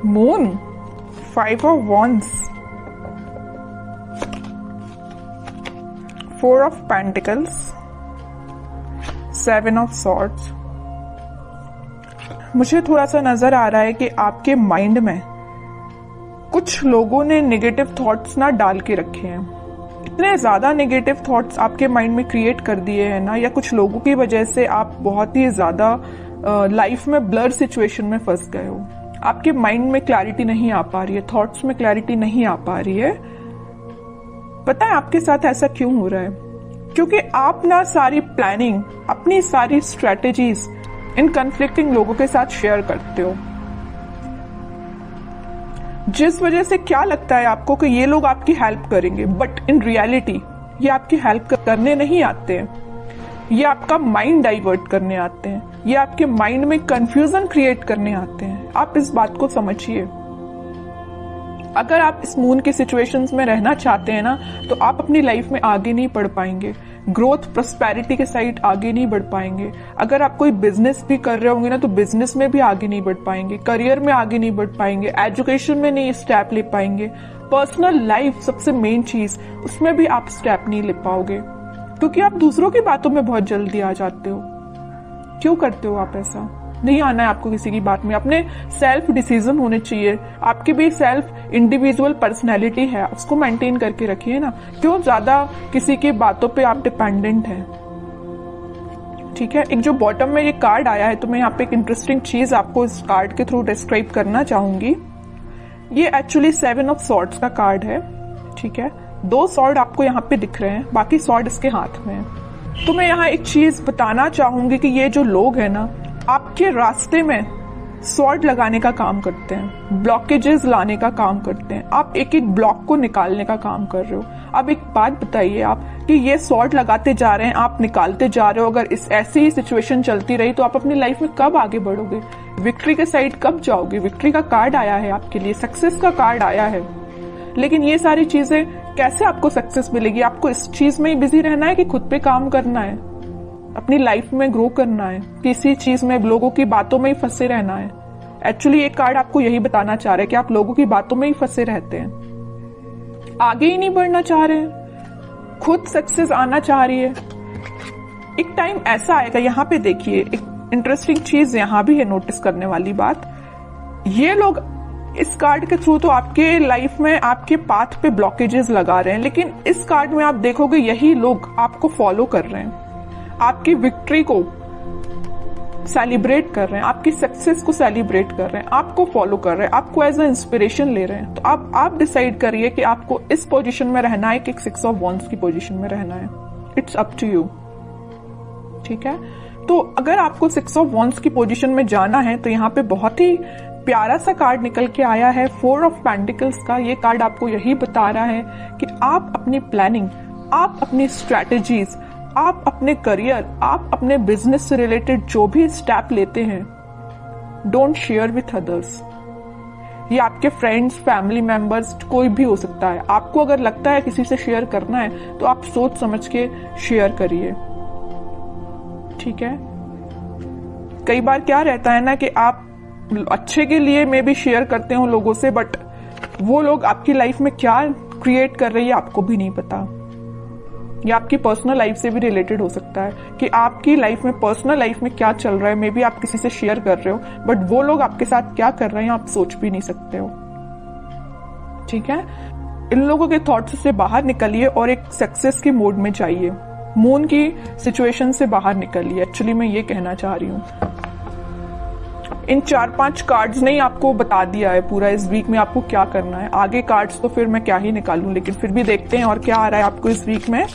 Moon, 5 of wands, 4 of pentacles, 7 of swords। मुझे थोड़ा सा नजर आ रहा है कि आपके माइंड में कुछ लोगों ने नेगेटिव थॉट्स ना डाल के रखे हैं। इतने ज्यादा नेगेटिव थॉट्स आपके माइंड में क्रिएट कर दिए हैं ना, या कुछ लोगों की वजह से आप बहुत ही ज्यादा लाइफ में ब्लर सिचुएशन में फंस गए हो। आपके माइंड में क्लैरिटी नहीं आ पा रही है, थॉट्स में क्लैरिटी नहीं आ पा रही है। पता है आपके साथ ऐसा क्यों हो रहा है? क्योंकि आप ना सारी प्लानिंग, अपनी सारी स्ट्रेटेजीज इन कन्फ्लिक्टिंग लोगों के साथ शेयर करते हो, जिस वजह से क्या लगता है आपको कि ये लोग आपकी हेल्प करेंगे, बट इन रियलिटी ये आपकी हेल्प करने नहीं आते हैं। ये आपका माइंड डाइवर्ट करने आते हैं, ये आपके माइंड में कंफ्यूजन क्रिएट करने आते हैं। आप इस बात को समझिए। अगर आप इस मून की सिचुएशंस में रहना चाहते हैं ना, तो आप अपनी लाइफ में आगे नहीं बढ़ पाएंगे, ग्रोथ प्रोस्पेरिटी के साइड आगे नहीं बढ़ पाएंगे। अगर आप कोई बिजनेस भी कर रहे होंगे ना, तो बिजनेस में भी आगे नहीं बढ़ पाएंगे, करियर में आगे नहीं बढ़ पाएंगे, एजुकेशन में नहीं स्टेप ले पाएंगे, पर्सनल लाइफ सबसे मेन चीज, उसमें भी आप स्टेप नहीं ले पाओगे, क्योंकि आप दूसरों की बातों में बहुत जल्दी आ जाते हो। क्यों करते हो आप ऐसा? नहीं आना है आपको किसी की बात में। अपने सेल्फ डिसीजन होने चाहिए। आपकी भी सेल्फ इंडिविजुअल पर्सनैलिटी है, उसको मेंटेन करके रखिए ना। क्यों ज्यादा किसी की बातों पे आप डिपेंडेंट हैं? ठीक है, एक जो बॉटम में ये कार्ड आया है, तो मैं यहाँ पे एक इंटरेस्टिंग चीज आपको इस कार्ड के थ्रू डिस्क्राइब करना चाहूंगी। ये एक्चुअली 7 ऑफ सॉर्ड्स का कार्ड है। ठीक है, 2 सॉर्ड आपको यहाँ पे दिख रहे हैं, बाकी सॉर्ड इसके हाथ में है। तो मैं यहाँ एक चीज बताना चाहूंगी कि ये जो लोग हैं ना, आपके रास्ते में सॉर्ड लगाने का काम करते हैं, ब्लॉकेजेस लाने का काम करते हैं। आप एक एक ब्लॉक को निकालने का काम कर रहे हो। अब एक बात बताइए आप कि ये सॉर्ड लगाते जा रहे हैं, आप निकालते जा रहे हो। अगर इस ऐसी ही सिचुएशन चलती रही तो आप अपनी लाइफ में कब आगे बढ़ोगे? विक्ट्री के साइड कब जाओगे? विक्ट्री का कार्ड आया है आपके लिए, सक्सेस का कार्ड आया है, लेकिन ये सारी चीजें कैसे आपको सक्सेस मिलेगी? आपको इस चीज में ही बिजी रहना है कि खुद पे काम करना है, अपनी लाइफ में ग्रो करना है, किसी चीज में लोगों की बातों में ही फंसे रहना है? एक्चुअली एक कार्ड आपको यही बताना चाह रहा है कि आप लोगों की बातों में ही फंसे रहते हैं, आगे ही नहीं बढ़ना चाह रहे हैं, खुद सक्सेस आना चाह रही है। एक टाइम ऐसा आएगा, यहाँ पे देखिए एक इंटरेस्टिंग चीज यहाँ भी है नोटिस करने वाली बात। ये लोग इस कार्ड के थ्रू तो आपके लाइफ में आपके पाथ पे ब्लॉकेजेस लगा रहे हैं, लेकिन इस कार्ड में आप देखोगे यही लोग आपको फॉलो कर रहे हैं, आपकी विक्ट्री को सेलिब्रेट कर रहे हैं, आपकी सक्सेस को सेलिब्रेट कर रहे हैं, आपको फॉलो कर रहे हैं, आपको एज अ इंस्पिरेशन ले रहे हैं। तो आप डिसाइड करिए कि आपको इस पोजीशन में रहना है कि 6 ऑफ वॉन्ड्स की पोजीशन में रहना है। It's up to you. ठीक है, तो अगर आपको 6 ऑफ वॉन्ड्स की पोजीशन में जाना है, तो यहाँ पे बहुत ही प्यारा सा कार्ड निकल के आया है 4 ऑफ पेंटिकल्स का। ये कार्ड आपको यही बता रहा है कि आप अपनी प्लानिंग, आप अपनी स्ट्रैटेजीज, आप अपने करियर, आप अपने बिजनेस से रिलेटेड जो भी स्टेप लेते हैं, डोंट शेयर विथ अदर्स। ये आपके फ्रेंड्स, फैमिली मेंबर्स, कोई भी हो सकता है। आपको अगर लगता है किसी से शेयर करना है, तो आप सोच समझ के शेयर करिए। ठीक है, कई बार क्या रहता है ना कि आप अच्छे के लिए में भी शेयर करते हो लोगों से, बट वो लोग आपकी लाइफ में क्या क्रिएट कर रही है आपको भी नहीं पता। या आपकी पर्सनल लाइफ से भी रिलेटेड हो सकता है कि आपकी लाइफ में, पर्सनल लाइफ में क्या चल रहा है, मे बी आप किसी से शेयर कर रहे हो, बट वो लोग आपके साथ क्या कर रहे हैं आप सोच भी नहीं सकते हो। ठीक है, इन लोगों के थॉट्स से बाहर निकलिए और एक सक्सेस के मोड में जाइए। मून की सिचुएशन से बाहर निकलिए, एक्चुअली मैं ये कहना चाह रही हूँ। इन 4-5 कार्ड्स ने ही आपको बता दिया है पूरा इस वीक में आपको क्या करना है। आगे कार्ड्स तो फिर मैं क्या ही निकालूं, लेकिन फिर भी देखते हैं और क्या आ रहा है आपको इस वीक में।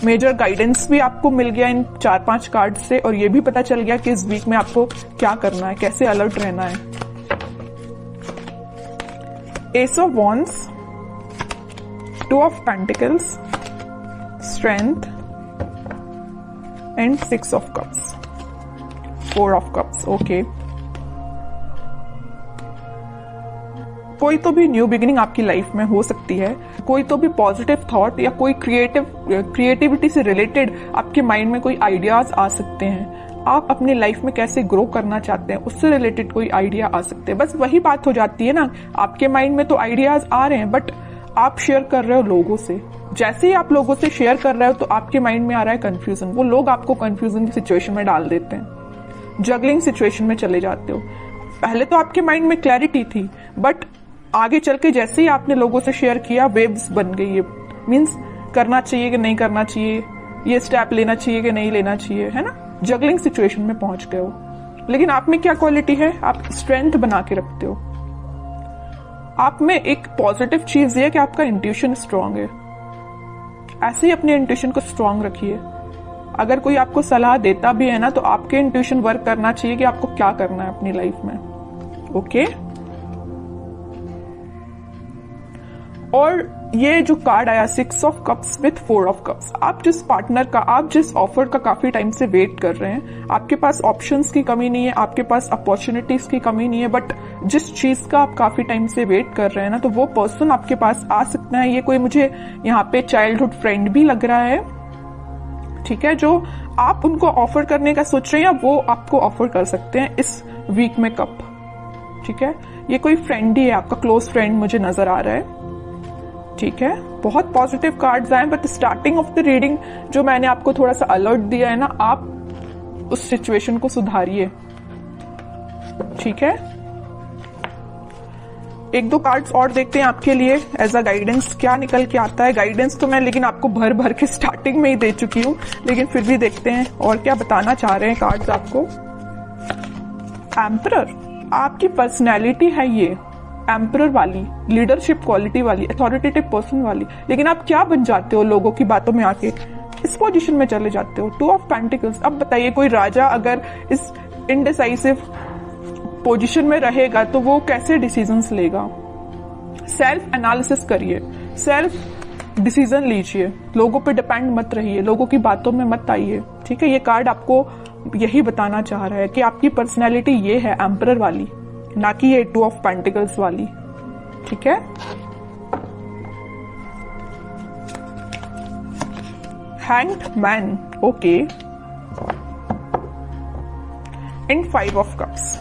मेजर गाइडेंस भी आपको मिल गया इन 4-5 कार्ड से, और ये भी पता चल गया कि इस वीक में आपको क्या करना है, कैसे अलर्ट रहना है। S of wands, 2 of pentacles, strength and 6 of cups, 4 of cups. Okay, कोई तो भी न्यू बिगिनिंग आपकी लाइफ में हो सकती है, कोई तो भी पॉजिटिव थॉट या कोई क्रिएटिविटी से रिलेटेड आपके माइंड में कोई आइडियाज आ सकते हैं। आप अपनी लाइफ में कैसे ग्रो करना चाहते हैं उससे रिलेटेड कोई आइडिया आ सकते हैं। बस वही बात हो जाती है ना, आपके माइंड में तो आइडियाज आ रहे हैं बट आप शेयर कर रहे हो लोगों से। जैसे ही आप लोगों से शेयर कर रहे हो तो आपके माइंड में आ रहा है कंफ्यूजन, वो लोग आपको कंफ्यूजन की सिचुएशन में डाल देते हैं, जगलिंग सिचुएशन में चले जाते हो। पहले तो आपके माइंड में क्लैरिटी थी बट आगे चल के जैसे ही आपने लोगों से शेयर किया वेव्स बन गई है, मीन्स करना चाहिए कि नहीं करना चाहिए, ये स्टेप लेना चाहिए कि नहीं लेना चाहिए, है ना, जगलिंग सिचुएशन में पहुंच गए हो। लेकिन आप में क्या क्वालिटी है, आप स्ट्रेंथ बना के रखते हो। आप में एक पॉजिटिव चीज ये है कि आपका इंट्यूशन स्ट्रांग है। ऐसे ही अपने इंट्यूशन को स्ट्रांग रखिए। अगर कोई आपको सलाह देता भी है ना तो आपके इंट्यूशन वर्क करना चाहिए कि आपको क्या करना है अपनी लाइफ में। ओके, और ये जो कार्ड आया 6 of cups with 4 of cups, आप जिस पार्टनर का, आप जिस ऑफर का काफी टाइम से वेट कर रहे हैं, आपके पास ऑप्शंस की कमी नहीं है, आपके पास अपॉर्चुनिटीज की कमी नहीं है, बट जिस चीज का आप काफी टाइम से वेट कर रहे हैं ना, तो वो पर्सन आपके पास आ सकता है। ये कोई मुझे यहाँ पे चाइल्डहुड फ्रेंड भी लग रहा है, ठीक है, जो आप उनको ऑफर करने का सोच रहे हैं, वो आपको ऑफर कर सकते हैं इस वीक में कप, ठीक है। ये कोई फ्रेंड ही है, आपका क्लोज फ्रेंड मुझे नजर आ रहा है, ठीक है। बहुत पॉजिटिव कार्ड्स आए but starting of the reading जो मैंने आपको थोड़ा सा अलर्ट दिया है ना, आप उस सिचुएशन को सुधारिए, ठीक है। एक दो कार्ड्स और देखते हैं आपके लिए एज अ गाइडेंस, क्या निकल के आता है। गाइडेंस तो मैं लेकिन आपको भर भर के स्टार्टिंग में ही दे चुकी हूं, लेकिन फिर भी देखते हैं और क्या बताना चाह रहे हैं कार्ड्स आपको। एम्परर, आपकी पर्सनैलिटी है ये एम्परर वाली, लीडरशिप क्वालिटी वाली, अथॉरिटेटिव पर्सन वाली, लेकिन आप क्या बन जाते हो लोगों की बातों में आके, इस पोजीशन में चले जाते हो। 2 ऑफ पेंटिकल्स, अब बताइए कोई राजा अगर इस इनडिसाइसिव पोजीशन में रहेगा तो वो कैसे डिसीजंस लेगा। सेल्फ एनालिसिस करिए, सेल्फ डिसीजन लीजिए, लोगों पे डिपेंड मत रहिए, लोगों की बातों में मत आइए, ठीक है। ये कार्ड आपको यही बताना चाह रहा है कि आपकी पर्सनैलिटी ये है एम्परर वाली, ना कि ये 2 ऑफ पेंटिकल्स वाली, ठीक है। Hanged man, okay, and 5 of cups.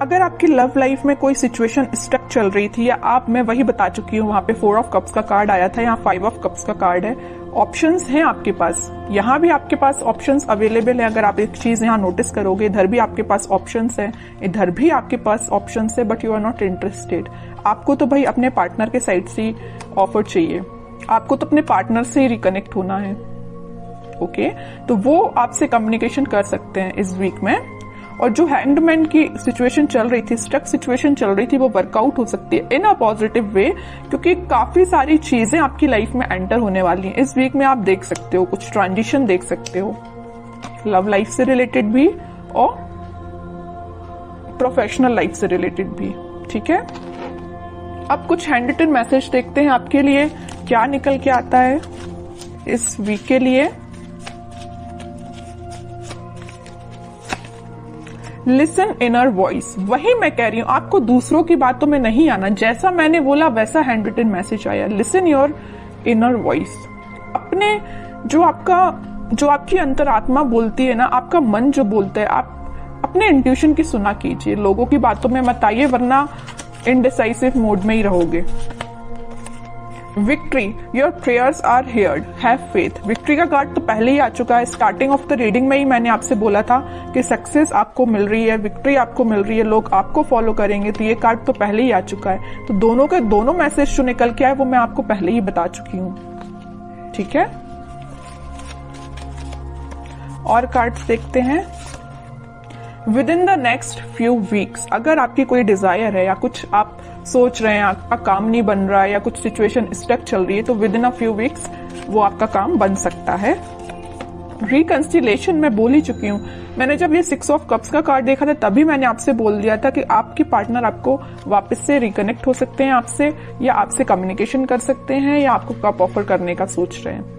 अगर आपकी लव लाइफ में कोई सिचुएशन स्टक चल रही थी, या आप, मैं वही बता चुकी हूं, वहां पे 4 ऑफ कप्स का कार्ड आया था, यहाँ 5 ऑफ कप्स का कार्ड है। ऑप्शंस हैं आपके पास, यहाँ भी आपके पास ऑप्शंस अवेलेबल है। अगर आप एक चीज यहाँ नोटिस करोगे, इधर भी आपके पास ऑप्शंस है, इधर भी आपके पास ऑप्शंस है, but you are not interested. आपको तो भाई अपने पार्टनर के साइड से ऑफर चाहिए, आपको तो अपने पार्टनर से ही रिकनेक्ट होना है, ओके। तो वो आपसे कम्युनिकेशन कर सकते हैं इस वीक में। और जो हैंगड की सिचुएशन चल रही थी, स्टक सिचुएशन चल रही थी, वो वर्कआउट हो सकती है इन अ पॉजिटिव वे, क्योंकि काफी सारी चीजें आपकी लाइफ में एंटर होने वाली हैं इस वीक में। आप देख सकते हो कुछ ट्रांजिशन देख सकते हो, लव लाइफ से रिलेटेड भी और प्रोफेशनल लाइफ से रिलेटेड भी, ठीक है। अब कुछ हैंड रिटन मैसेज देखते हैं आपके लिए क्या निकल के आता है इस वीक के लिए। लिसन इनर वॉइस, वही मैं कह रही हूं, आपको दूसरों की बातों में नहीं आना, जैसा मैंने बोला वैसा हैंड रिटन मैसेज आया। लिसन योर इनर वॉइस, अपने जो आपकी अंतरात्मा बोलती है ना, आपका मन जो बोलता है, आप अपने इंट्यूशन की सुना कीजिए, लोगों की बातों में मत आइए, वरना इनडिसाइसिव मोड में ही रहोगे। Victory, your prayers are heard, have faith. Victory का कार्ड तो पहले ही आ चुका है, स्टार्टिंग ऑफ द रीडिंग में ही मैंने आपसे बोला था कि सक्सेस आपको मिल रही है, विक्ट्री आपको मिल रही है, लोग आपको फॉलो करेंगे, तो ये कार्ड तो पहले ही आ चुका है। तो दोनों के दोनों मैसेज जो निकल के आए वो मैं आपको पहले ही बता चुकी हूं, ठीक है। और कार्ड्स देखते हैं। With in the next few weeks, अगर आपकी कोई डिजायर है या कुछ आप सोच रहे हैं, आपका काम नहीं बन रहा है या कुछ सिचुएशन स्टक चल रही है, तो with in a few weeks वो आपका काम बन सकता है। रिकंसिलेशन मैं बोल ही चुकी हूँ, मैंने जब ये 6 ऑफ कप्स का कार्ड देखा था तभी मैंने आपसे बोल दिया था कि आपके पार्टनर आपको वापस से रिकनेक्ट हो सकते हैं आपसे, या आपसे कम्युनिकेशन कर सकते हैं, या आपको कप ऑफर करने का सोच रहे हैं।